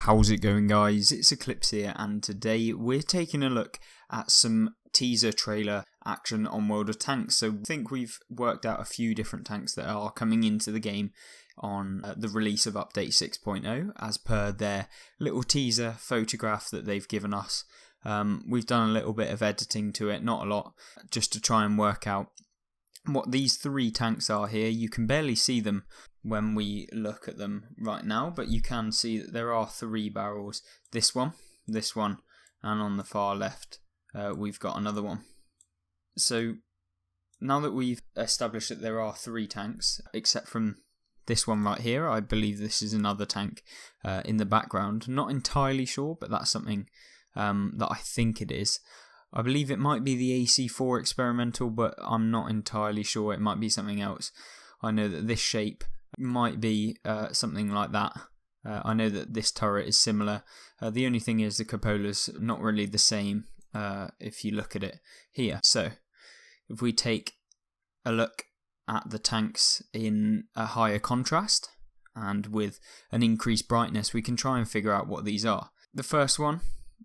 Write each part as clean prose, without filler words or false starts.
How's it going, guys? It's Eclipse here, and today we're taking a look at some teaser trailer action on World of Tanks. So I think we've worked out a few different tanks that are coming into the game on the release of Update 6.0 as per their little teaser photograph that they've given us. We've done a little bit of editing to it, not a lot, just to try and work out what these three tanks are here. You can barely see them when we look at them right now, but you can see that there are three barrels. This one, and on the far left we've got another one. So now that we've established that there are three tanks, except from this one right here, I believe this is another tank in the background. Not entirely sure, but that's something that I think it is. I believe it might be the AC4 experimental, but I'm not entirely sure. It might be something else. I know that this shape might be something like that. I know that this turret is similar. The only thing is the cupola's not really the same if you look at it here. So if we take a look at the tanks in a higher contrast and with an increased brightness, we can try and figure out what these are. The first one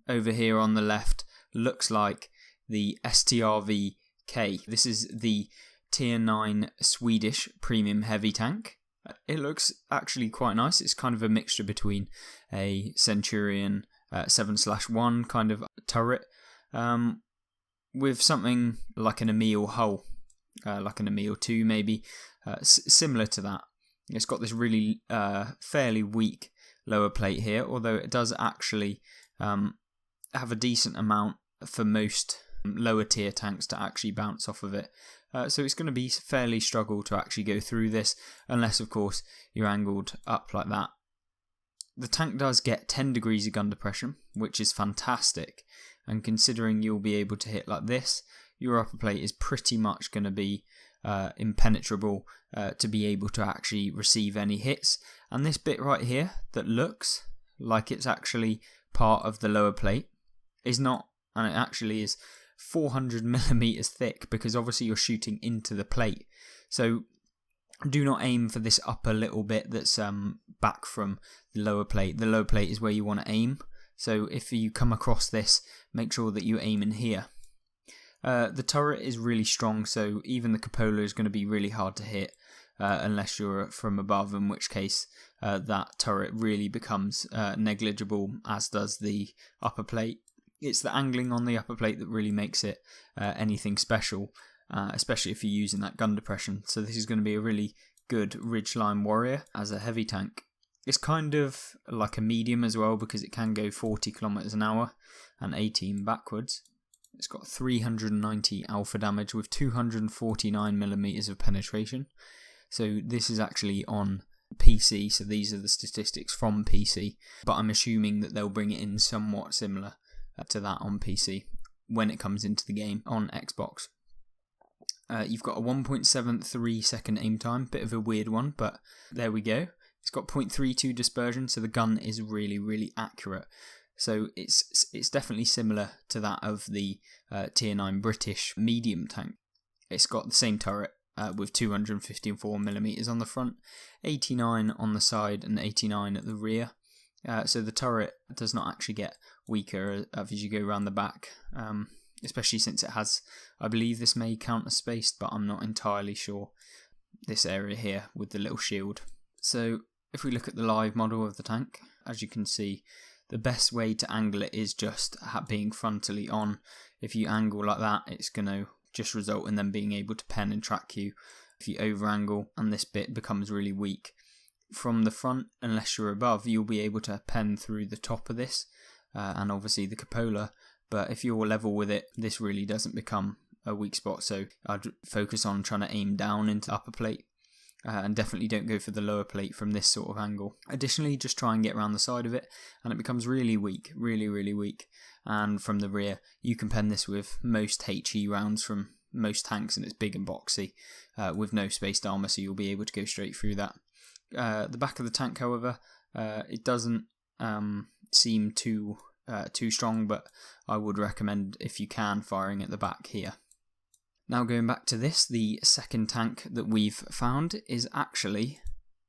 over here on the left looks like the strv-K. This is the tier 9 Swedish premium heavy tank. It looks actually quite nice. It's kind of a mixture between a Centurion 7/1 kind of turret with something like an Emil hull, like an Emil 2 maybe, similar to that. It's got this really fairly weak lower plate here, although it does actually have a decent amount for most lower tier tanks to actually bounce off of it. So it's going to be fairly struggle to actually go through this, unless of course you're angled up like that. The tank does get 10 degrees of gun depression, which is fantastic, and considering you'll be able to hit like this, your upper plate is pretty much going to be impenetrable to be able to actually receive any hits. And this bit right here that looks like it's actually part of the lower plate is not, and it actually is 400mm thick, because obviously you're shooting into the plate. So do not aim for this upper little bit that's back from the lower plate. The lower plate is where you want to aim. So if you come across this, make sure that you aim in here. The turret is really strong, so even the cupola is going to be really hard to hit unless you're from above, in which case that turret really becomes negligible, as does the upper plate. It's the angling on the upper plate that really makes it anything special, especially if you're using that gun depression. So this is going to be a really good ridgeline warrior as a heavy tank. It's kind of like a medium as well, because it can go 40 kilometers an hour and 18 backwards. It's got 390 alpha damage with 249mm of penetration. So this is actually on PC, so these are the statistics from PC, but I'm assuming that they'll bring it in somewhat similar to that on PC when it comes into the game on Xbox. You've got a 1.73 second aim time, bit of a weird one, but there we go. It's got 0.32 dispersion, so the gun is really accurate. So it's definitely similar to that of the tier 9 British medium tank. It's got the same turret with 254mm on the front, 89 on the side and 89 at the rear. So the turret does not actually get weaker as you go around the back, especially since it has, I believe this may count as spaced, but I'm not entirely sure, this area here with the little shield. So if we look at the live model of the tank, as you can see, the best way to angle it is just being frontally on. If you angle like that, it's going to just result in them being able to pen and track you. If you over angle and this bit becomes really weak, from the front, unless you're above, you'll be able to pen through the top of this and obviously the cupola, but if you're level with it, this really doesn't become a weak spot. So I'd focus on trying to aim down into the upper plate and definitely don't go for the lower plate from this sort of angle. Additionally, just try and get around the side of it and it becomes really weak, really weak. And from the rear, you can pen this with most HE rounds from most tanks, and it's big and boxy with no spaced armor, so you'll be able to go straight through that. The back of the tank, however, it doesn't seem too strong, but I would recommend, if you can, firing at the back here. Now going back to this, the second tank that we've found is actually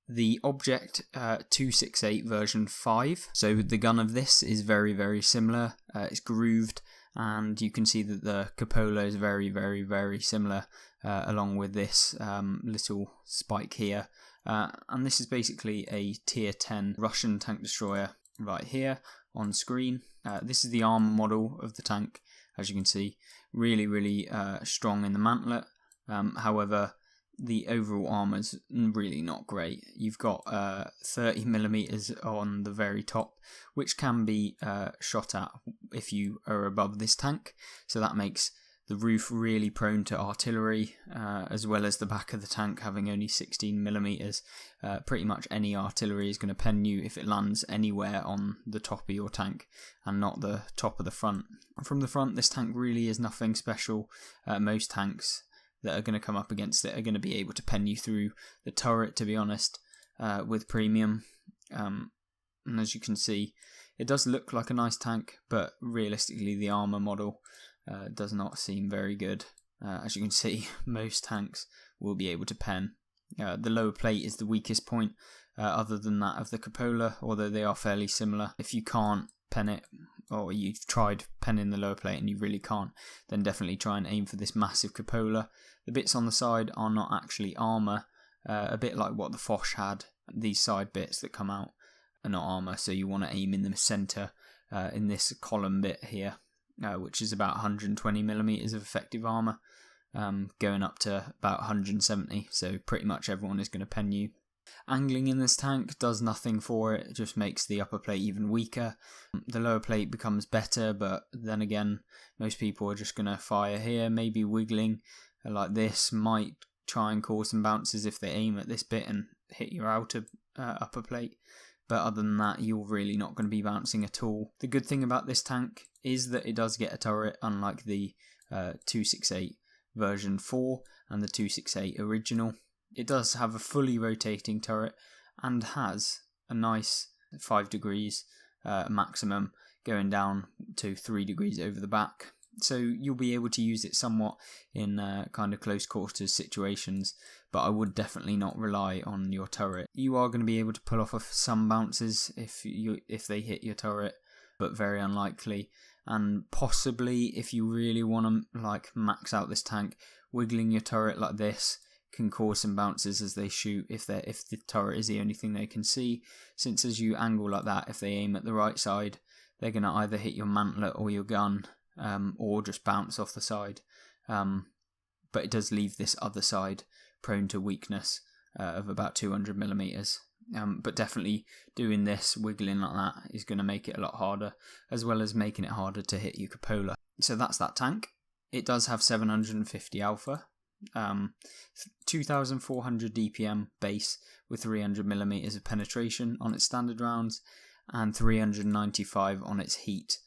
The Object 268 version 5. So the gun of this is very, very similar. It's grooved, and you can see that the cupola is very, very, very similar, along with this little spike here. And this is basically a tier 10 Russian tank destroyer right here on screen. This is the armor model of the tank, as you can see. Really, really strong in the mantlet. However, the overall armor's really not great. You've got 30mm on the very top, which can be shot at if you are above this tank. So that makes the roof really prone to artillery, as well as the back of the tank having only 16mm. Pretty much any artillery is going to pen you if it lands anywhere on the top of your tank and not the top of the front. From the front, this tank really is nothing special. Most tanks that are going to come up against it are going to be able to pen you through the turret, to be honest, with premium. And as you can see, it does look like a nice tank, but realistically the armor model does not seem very good. As you can see, most tanks will be able to pen. The lower plate is the weakest point, other than that of the cupola, although they are fairly similar. If you can't pen it, or you've tried penning the lower plate and you really can't, then definitely try and aim for this massive cupola. The bits on the side are not actually armour, a bit like what the Foch had. These side bits that come out are not armour, so you want to aim in the centre, in this column bit here, which is about 120mm of effective armour, going up to about 170, so pretty much everyone is going to pen you. Angling in this tank does nothing for it, just makes the upper plate even weaker. The lower plate becomes better, but then again, most people are just going to fire here, maybe wiggling like this, might try and cause some bounces if they aim at this bit and hit your outer upper plate. But other than that, you're really not going to be bouncing at all. The good thing about this tank is that it does get a turret, unlike the 268 version 4 and the 268 original. It does have a fully rotating turret and has a nice 5 degrees maximum, going down to 3 degrees over the back. So you'll be able to use it somewhat in kind of close quarters situations, but I would definitely not rely on your turret. You are going to be able to pull off some bounces if they hit your turret, but very unlikely. And possibly if you really want to like max out this tank, wiggling your turret like this can cause some bounces as they shoot if the turret is the only thing they can see, since as you angle like that, if they aim at the right side, they're going to either hit your mantlet or your gun, or just bounce off the side. But it does leave this other side prone to weakness of about 200mm. But definitely doing this, wiggling like that, is going to make it a lot harder, as well as making it harder to hit your cupola. So that's that tank. It does have 750 alpha, 2400 DPM base with 300mm of penetration on its standard rounds, and 395 on its heat.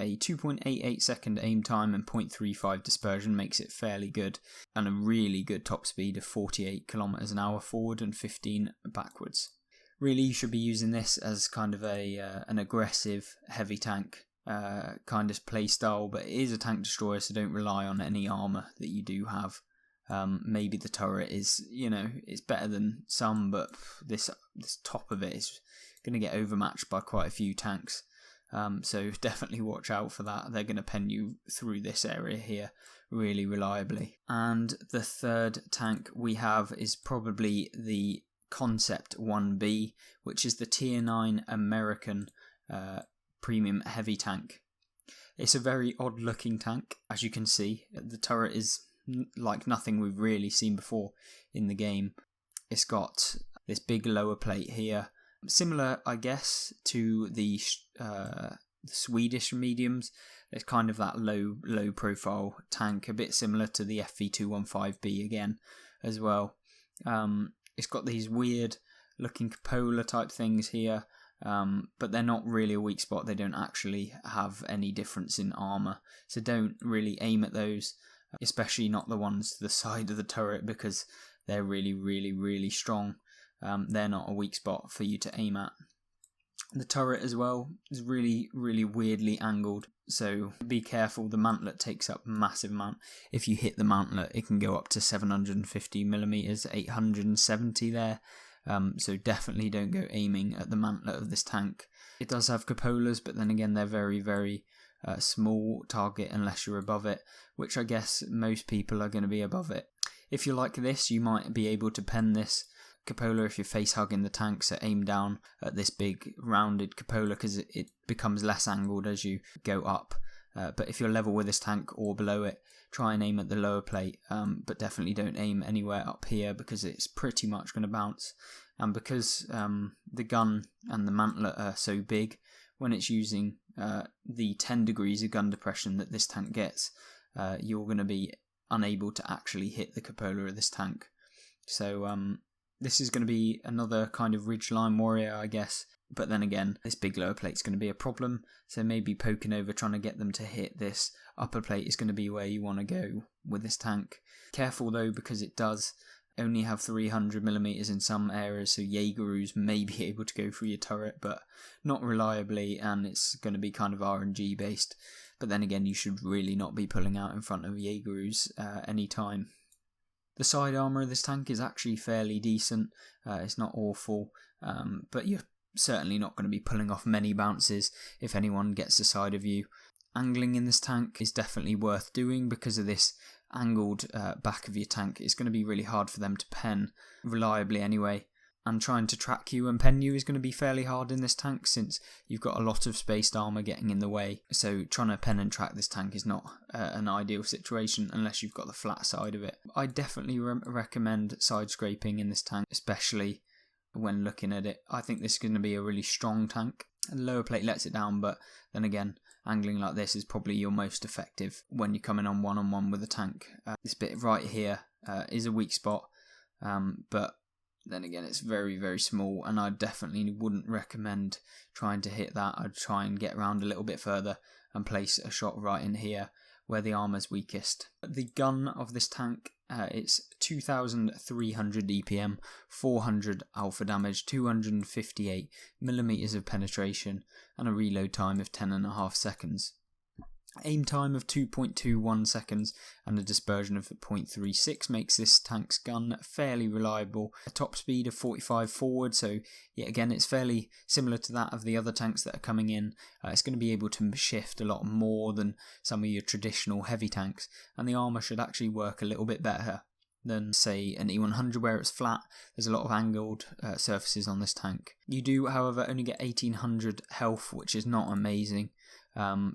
A 2.88 second aim time and 0.35 dispersion makes it fairly good, and a really good top speed of 48 km an hour forward and 15 backwards. Really, you should be using this as kind of an aggressive heavy tank kind of play style, but it is a tank destroyer, so don't rely on any armour that you do have. Maybe the turret is, it's better than some, but this top of it is going to get overmatched by quite a few tanks. So definitely watch out for that. They're going to pen you through this area here really reliably. And the third tank we have is probably the Concept 1B, which is the Tier 9 American premium heavy tank. It's a very odd looking tank, as you can see. The turret is like nothing we've really seen before in the game. It's got this big lower plate here, similar I guess to the Swedish mediums. It's kind of that low profile tank, a bit similar to the FV215B again as well. It's got these weird looking cupola type things here, but they're not really a weak spot. They don't actually have any difference in armour, so don't really aim at those, especially not the ones to the side of the turret, because they're really strong. They're not a weak spot for you to aim at. The turret as well is really weirdly angled, So be careful, the mantlet takes up a massive amount. If you hit the mantlet, it can go up to 750mm, 870 there. So definitely don't go aiming at the mantlet of this tank. It does have cupolas, but then again they're very, very small target unless you're above it, which I guess most people are going to be above it. If you're like this, you might be able to pen this cupola if you're face hugging the tank, so aim down at this big rounded cupola because it becomes less angled as you go up. But if you're level with this tank or below it, try and aim at the lower plate, but definitely don't aim anywhere up here because it's pretty much going to bounce. And because the gun and the mantlet are so big, when it's using the 10 degrees of gun depression that this tank gets, you're going to be unable to actually hit the cupola of this tank. So this is going to be another kind of ridgeline warrior, I guess. But then again, this big lower plate is going to be a problem. So maybe poking over, trying to get them to hit this upper plate is going to be where you want to go with this tank. Careful though, because it does only have 300mm in some areas, so Jaegeroos may be able to go through your turret, but not reliably, and it's going to be kind of RNG based. But then again, you should really not be pulling out in front of Jaegeroos any time. The side armour of this tank is actually fairly decent. It's not awful, but you're certainly not going to be pulling off many bounces if anyone gets the side of you. Angling in this tank is definitely worth doing because of this angled back of your tank. It's going to be really hard for them to pen reliably anyway, and trying to track you and pen you is going to be fairly hard in this tank since you've got a lot of spaced armour getting in the way. So trying to pen and track this tank is not an ideal situation unless you've got the flat side of it. I definitely recommend side scraping in this tank, especially when looking at it. I think this is going to be a really strong tank. The lower plate lets it down, but then again, angling like this is probably your most effective when you're coming on one-on-one with a tank. This bit right here is a weak spot, but then again it's very, very small, and I definitely wouldn't recommend trying to hit that. I'd try and get around a little bit further and place a shot right in here where the armour's weakest. The gun of this tank, it's 2300 DPM, 400 alpha damage, 258mm of penetration, and a reload time of 10.5 seconds. Aim time of 2.21 seconds and a dispersion of 0.36 makes this tank's gun fairly reliable. A top speed of 45 forward, so yet again it's fairly similar to that of the other tanks that are coming in. It's going to be able to shift a lot more than some of your traditional heavy tanks, and the armour should actually work a little bit better than say an E100 where it's flat. There's a lot of angled surfaces on this tank. You do however only get 1800 health, which is not amazing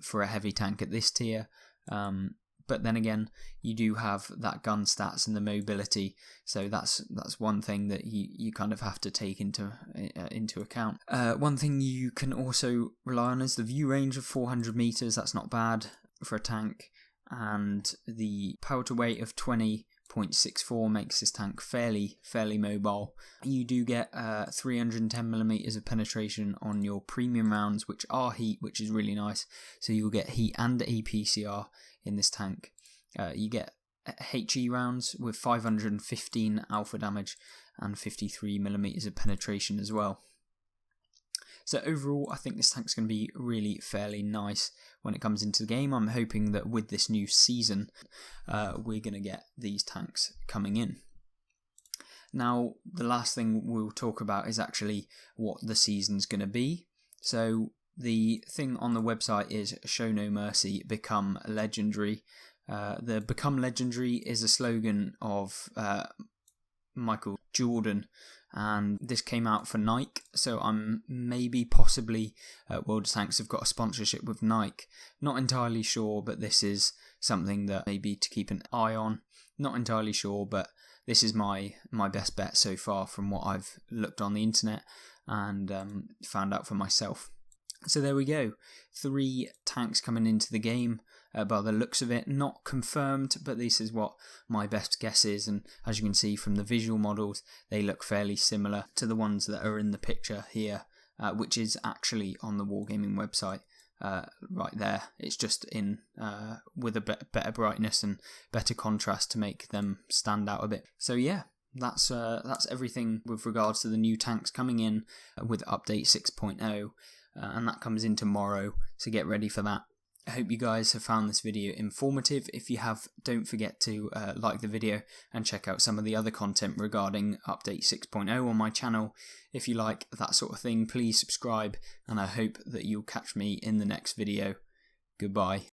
for a heavy tank at this tier, but then again you do have that gun stats and the mobility, so that's one thing that you kind of have to take into account. One thing you can also rely on is the view range of 400 meters. That's not bad for a tank, and the power to weight of 20.64 makes this tank fairly mobile. You do get 310mm of penetration on your premium rounds, which are heat, which is really nice. So you'll get heat and APCR in this tank. You get HE rounds with 515 alpha damage and 53mm of penetration as well. So overall, I think this tank's going to be really fairly nice when it comes into the game. I'm hoping that with this new season, we're going to get these tanks coming in. Now, the last thing we'll talk about is actually what the season's going to be. So the thing on the website is Show No Mercy, Become Legendary. The Become Legendary is a slogan of Michael Jordan, and this came out for Nike, so I'm possibly World of Tanks have got a sponsorship with Nike. Not entirely sure, but this is something that maybe to keep an eye on. Not entirely sure, but this is my best bet so far from what I've looked on the internet and found out for myself. So there we go, 3 tanks coming into the game. By the looks of it, not confirmed, but this is what my best guess is, and as you can see from the visual models, they look fairly similar to the ones that are in the picture here, which is actually on the Wargaming website right there. It's just in with a better brightness and better contrast to make them stand out a bit. So yeah, that's everything with regards to the new tanks coming in with update 6.0, and that comes in tomorrow, so get ready for that. I hope you guys have found this video informative. If you have, don't forget to like the video and check out some of the other content regarding Update 6.0 on my channel. If you like that sort of thing, please subscribe, and I hope that you'll catch me in the next video. Goodbye.